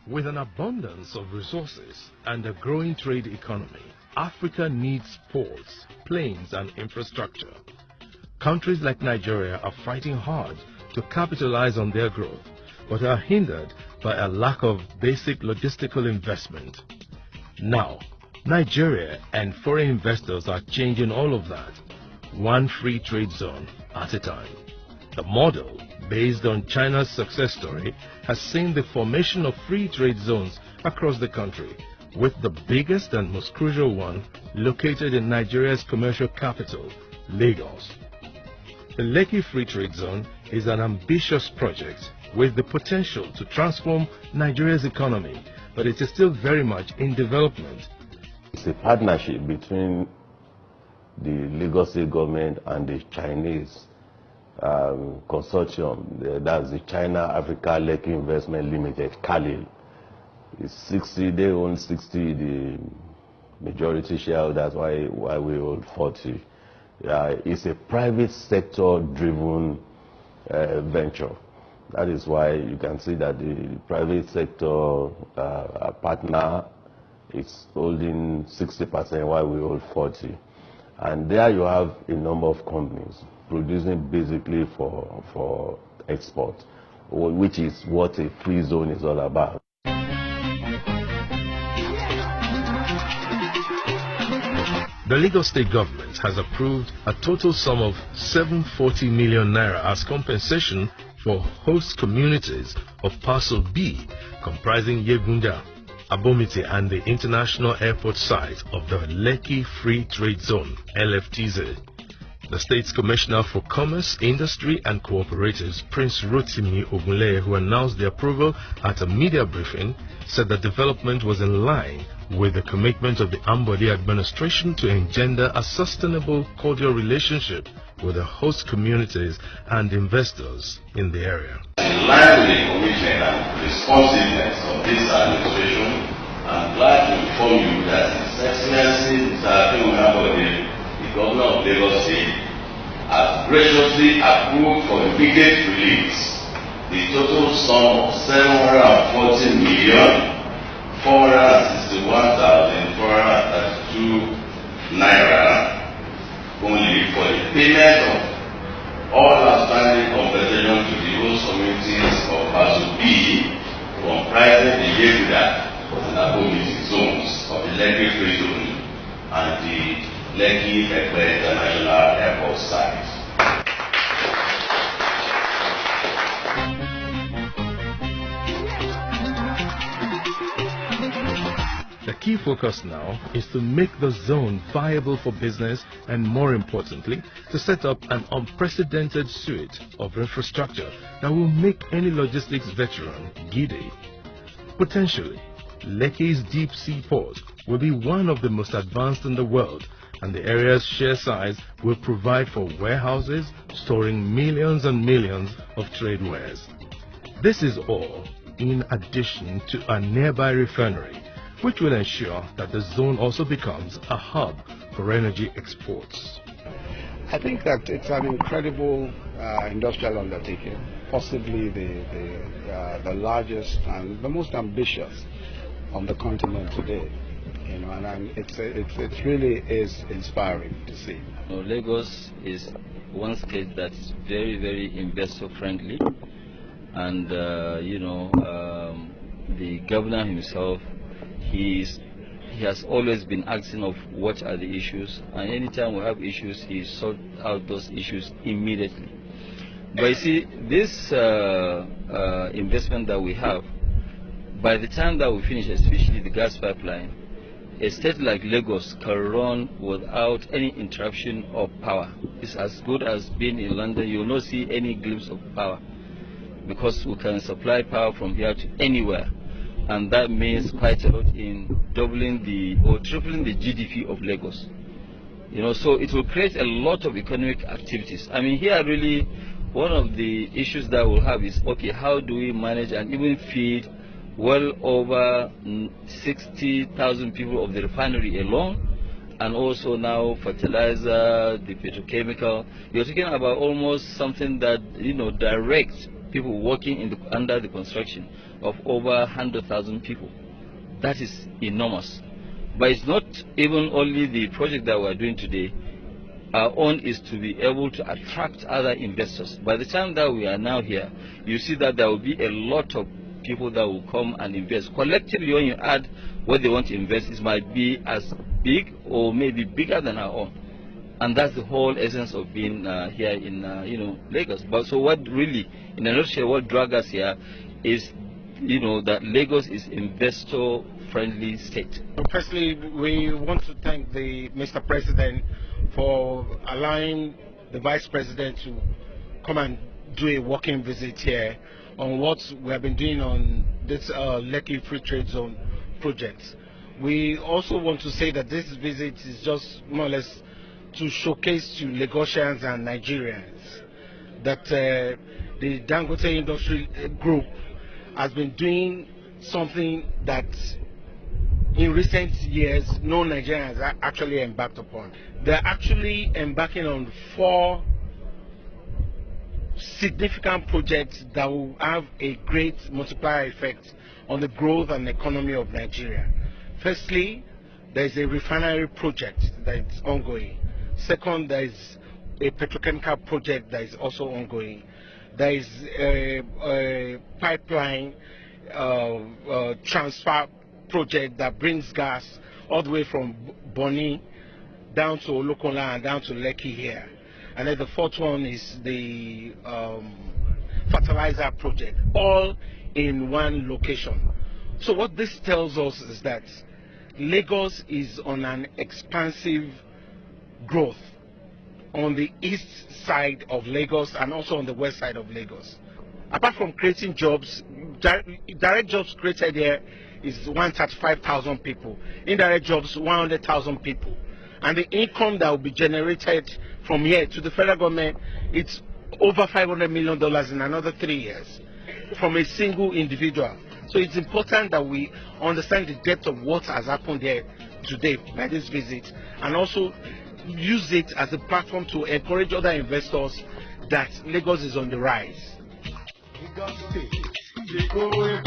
With an abundance of resources and a growing trade economy, Africa needs ports, planes and infrastructure. Countries like Nigeria are fighting hard to capitalize on their growth, but are hindered by a lack of basic logistical investment. Now, Nigeria and foreign investors are changing all of that, one free trade zone at a time. The model, based on China's success story, has seen the formation of free trade zones across the country, with the biggest and most crucial one located in Nigeria's commercial capital, Lagos. The Lekki Free Trade Zone is an ambitious project with the potential to transform Nigeria's economy, but it is still very much in development. It's a partnership between the Lagos State government and the Chinese consortium. That's the China Africa Lekki Investment Limited, CALIL. It's 60, they own 60, the majority share, that's why we hold 40. It's a private sector driven venture. That is why you can see that the private sector partner is holding 60% while we hold 40. And there you have a number of companies producing basically for export, which is what a free zone is all about. The Lagos State government has approved a total sum of 740 million naira as compensation for host communities of Parcel B, comprising Yegunda, Abomite and the international airport site of the Lekki Free Trade Zone, LFTZ. The state's Commissioner for Commerce, Industry and Cooperatives, Prince Rotimi Ogunleye, who announced the approval at a media briefing, said the development was in line with the commitment of the Ambode administration to engender a sustainable, cordial relationship with the host communities and investors in the area. In line with the commitment and responsiveness of this administration, I'm glad to inform you that His Excellency Mr. Ambode, the Governor of Lagos State, has graciously approved for immediate release the total sum of 714,461,432 naira only for the payment of all outstanding compensation to the host communities of Parcel B, comprising the Yeguda and Abomite zones of the Lekki Free Zone and the Lekki International Airport site. The key focus now is to make the zone viable for business and, more importantly, to set up an unprecedented suite of infrastructure that will make any logistics veteran giddy. Potentially, Lekki's deep sea port will be one of the most advanced in the world, and the area's sheer size will provide for warehouses storing millions and millions of trade wares. This is all in addition to a nearby refinery, which will ensure that the zone also becomes a hub for energy exports. I think that it's an incredible industrial undertaking, possibly the largest and the most ambitious on the continent today. You know, and it really is inspiring to see. Lagos is one state that's very, very investor friendly, and the governor himself, he has always been asking of what are the issues, and anytime we have issues, he sorts out those issues immediately. But you see, this investment that we have, by the time that we finish, especially the gas pipeline, a state like Lagos can run without any interruption of power. It's as good as being in London. You will not see any glimpse of power, because we can supply power from here to anywhere. And that means quite a lot in doubling or tripling the GDP of Lagos. You know, so it will create a lot of economic activities. I mean, here really one of the issues that we'll have is, okay, how do we manage and even feed well over 60,000 people of the refinery alone, and also now fertilizer, the petrochemical. You're talking about almost something that, direct people working under the construction of over 100,000 people. That is enormous. But it's not even only the project that we're doing today. Our own is to be able to attract other investors. By the time that we are now here, you see that there will be a lot of people that will come and invest. Collectively, when you add what they want to invest, it might be as big or maybe bigger than our own. And that's the whole essence of being here in Lagos. But so what really, in a nutshell, what drags us here is that Lagos is investor-friendly state. Firstly, we want to thank Mr. President for allowing the Vice President to come and do a walking visit here on what we have been doing on this Lekki Free Trade Zone project. We also want to say that this visit is just more or less to showcase to Lagosians and Nigerians that the Dangote Industry Group has been doing something that in recent years no Nigerians are actually embarked upon. They're actually embarking on 4 significant projects that will have a great multiplier effect on the growth and economy of Nigeria. Firstly, there is a refinery project that is ongoing. Second, there is a petrochemical project that is also ongoing. There is a pipeline transfer project that brings gas all the way from Bonny down to Olokola and down to Lekki here. And then the 4th one is the fertilizer project, all in one location. So what this tells us is that Lagos is on an expansive growth on the east side of Lagos and also on the west side of Lagos. Apart from creating jobs, direct jobs created here is 135,000 people, indirect jobs 100,000 people, and the income that will be generated from here to the federal government, it's over $500 million in another 3 years from a single individual. So it's important that we understand the depth of what has happened here today by this visit, and also use it as a platform to encourage other investors that Lagos is on the rise. Victoria,